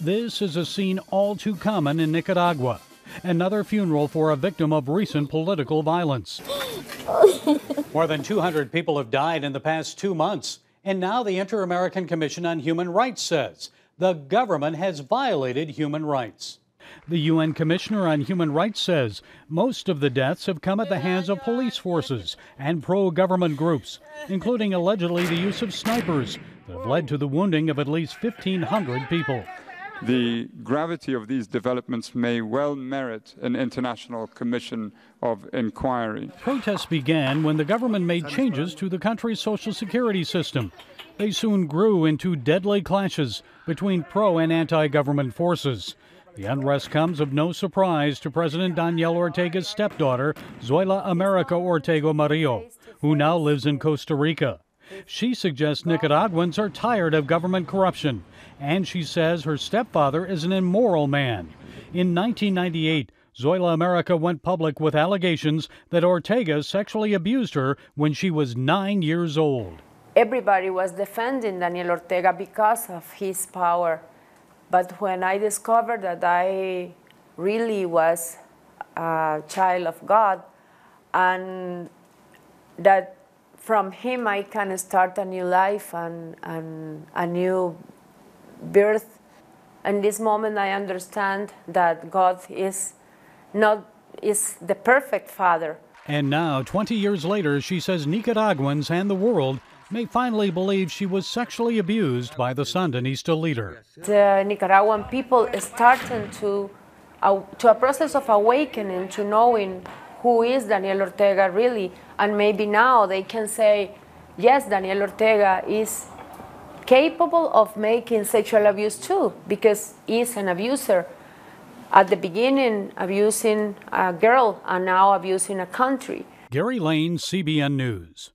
This is a scene all too common in Nicaragua. Another funeral for a victim of recent political violence. More than 200 people have died in the past 2 months. And now the Inter-American Commission on Human Rights says the government has violated human rights. The UN Commissioner on Human Rights says most of the deaths have come at the hands of police forces and pro-government groups, including allegedly the use of snipers that have led to the wounding of at least 1,500 people. The gravity of these developments may well merit an international commission of inquiry. Protests began when the government made changes to the country's social security system. They soon grew into deadly clashes between pro and anti-government forces. The unrest comes of no surprise to President Daniel Ortega's stepdaughter, Zoila America Ortega Murillo, who now lives in Costa Rica. She suggests Nicaraguans are tired of government corruption, and she says her stepfather is an immoral man. In 1998, Zoila America went public with allegations that Ortega sexually abused her when she was 9 years old. Everybody was defending Daniel Ortega because of his power. But when I discovered that I really was a child of God and that from him I can start a new life and a new birth. In this moment I understand that God is the perfect Father. And now, 20 years later, she says Nicaraguans and the world may finally believe she was sexually abused by the Sandinista leader. The Nicaraguan people is starting to a process of awakening, to knowing who is Daniel Ortega really, and maybe now they can say, yes, Daniel Ortega is capable of making sexual abuse too, because he's an abuser. At the beginning, abusing a girl, and now abusing a country. Gary Lane, CBN News.